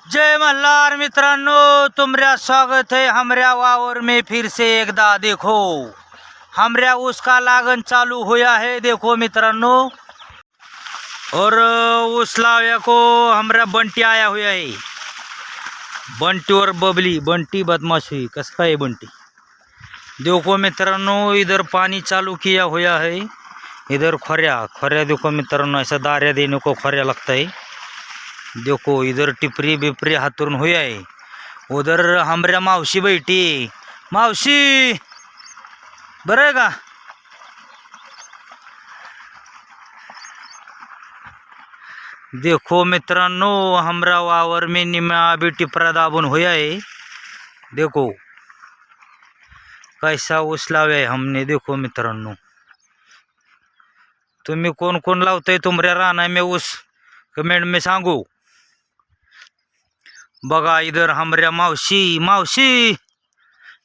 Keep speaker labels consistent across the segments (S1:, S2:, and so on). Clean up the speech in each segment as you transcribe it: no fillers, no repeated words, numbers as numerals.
S1: जय मल्हार मित्रांनो, तुम्हारा स्वागत है हमारे वावर में फिर से एकदा। देखो हमारे उसका लागन चालू हुआ है। देखो मित्रांनो, और उस लाव्या को हमारा बंटी आया हुआ है। बंटी और बबली, बंटी बदमाश हुई कस का है बंटी। देखो मित्रांनो, इधर पानी चालू किया हुआ है। इधर खरिया खरिया देखो मित्रांनो, ऐसा दारिया देने को खरिया लगता है। देखो इधर टिपरी बिपरी हातरून हुई है। उधर हमाऱ्या मावशी बैठी। मावशी बरं आहे का? देखो मित्रांनो, हमरा वावर में निम्या अभी टिपरा दाबून हुआ है। देखो कैसा ऊस लावे है हमने। देखो मित्रांनो, तुम्ही कोण कोण लावताय तुमऱ्या राणा में ऊस कमेंट में सांगू। बघा इधर हमाऱ्या मावशी मावशी,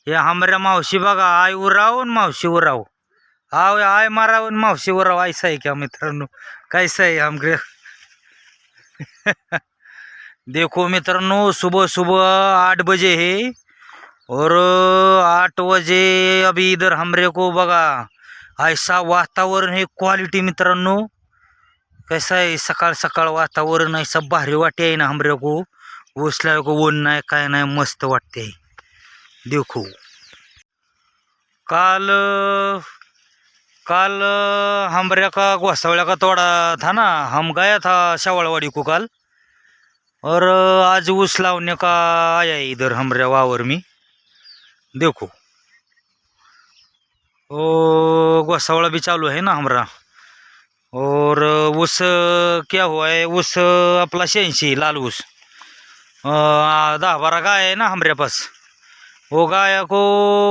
S1: या हमाऱ्या मावशी बघा, आय उरावून मावशी उराव, आव आय मारावून मावशी उराव। ऐसा है क्या मित्रांनो? कैसा है हमरे देखो मित्रांनो, सुबह सुबह 8 बजे है और 8 बजे अभी इधर हमरे को बघा ऐसा वातावरण है। क्वालिटी मित्रांनो कैसा है, सकाळ सकाळ वातावरण ऐसा भारी वाटे है ना हमरे को। उसला को ऊन नाही काय नाही, मस्त वाटते। देखो काल काल हमरे का घोसावळ्या का तोड़ा था ना, हम गया था शावलवाड़ी को काल। और आज ऊस लावने का आया है इधर हमरे वावर में। देखो ओ घोसावड़ा भी चालू है ना हमारा। और ऊस क्या हुआ है, ऊस अपना 86 लाल ऊस 10-12 गाय है ना हमारे पास। वो गाय को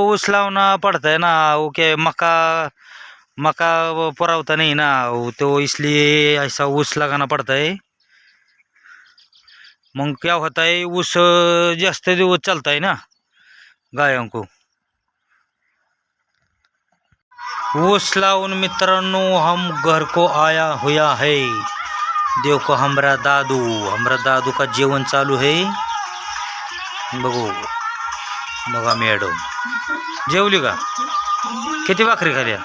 S1: ऊस लावना पड़ता है ना। वो क्या मक्का मक्का पुरावता नहीं ना वो, तो इसलिए ऐसा ऊस लगाना पड़ता है। मग क्या होता है, ऊस जास्त दिवस चलता है ना गायों को। ऊस लावून मित्रांनो हम घर को आया हुआ है। देखो हमारा दादू का जेवण चालू है। बघू बघा मॅडम जेवली का? किती भाकरी खाल्या?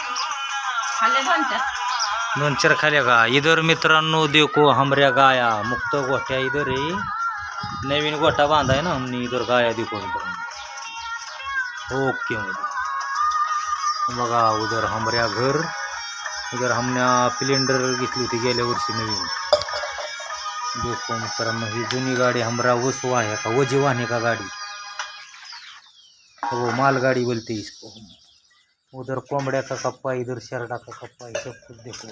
S1: 2-4 खाल्या का? इधर मित्रांनो देखो हमाऱ्या गाया मुक्त गोठ्या इधर है। नवीन गोठा बांधा है ना हमने इधर गाया। देखो मित्रांनो ओके बघा, उधर हमाऱ्या घर, उधर हमने स्प्लेंडर घेतली होती गेल्या वर्षी नवीन। देखो मित्रांनो, ही जुनी गाड़ी हमारा ऊस वाहे का वजी वाहने का गाड़ी, वो मालगाड़ी बोलते इसको। उधर कोंबड्या का कप्पा, इधर शेरडा का कप्पा, सब कुछ देखो।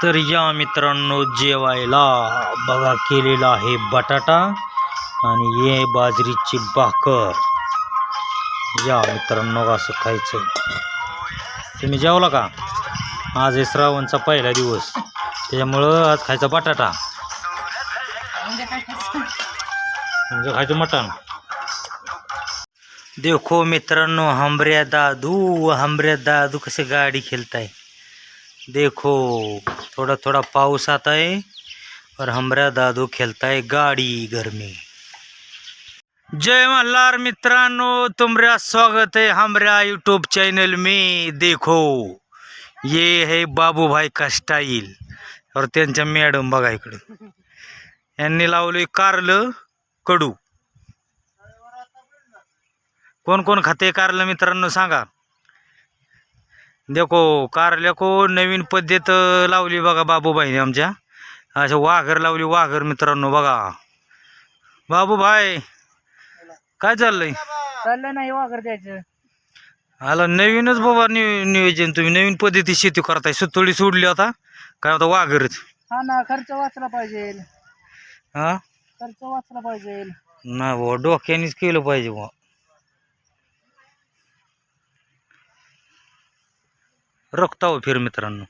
S1: तर या मित्रांनो जेवायला बघा केलेला आहे बटाटा आणि ये बाजरीची भाकर। या मित्रांनो असं खायचं। तुम्ही जेवला का? आज आहे श्रावणचा पहिला दिवस, त्याच्यामुळं आज खायचा बटाटा म्हणजे खायचं मटण। देखो मित्रांनो हमरे दादू कैसे गाड़ी खेलता है। देखो थोड़ा थोड़ा पाउस आता है और हमारा दादू खेलता है गाड़ी घर में। जय मल्हार मित्रांनो, तुम्हारा स्वागत है हमारा यूट्यूब चैनल में। देखो ये है बाबू भाई का स्टाईल और त्यांच्या मॅडम बघा इकडे। यांनी लावले कारलं कडू। कोण कोण खाते कारलं मित्रांनो सांगा। देखो कारल्या को नवीन पद्धत लावली बघा बाबूभाईने आमच्या। अशा वाघर लावली, वाघर मित्रांनो बघा। बाबूभाई काय चाललंय?
S2: चाललं नाही वाघर द्यायचं.
S1: आला नवीनच बाबा नियोजन। तुम्ही नवीन पद्धती शेती करताय, सुतळी सोडली आता काय होता वाघरच।
S2: हा ना, खर्च वाचला पाहिजे.
S1: हा
S2: खर्च वाचला पाहिजे
S1: ना बाबा, डोक्यानेच केलं पाहिजे बा। रखता हो फिर मित्रांनो।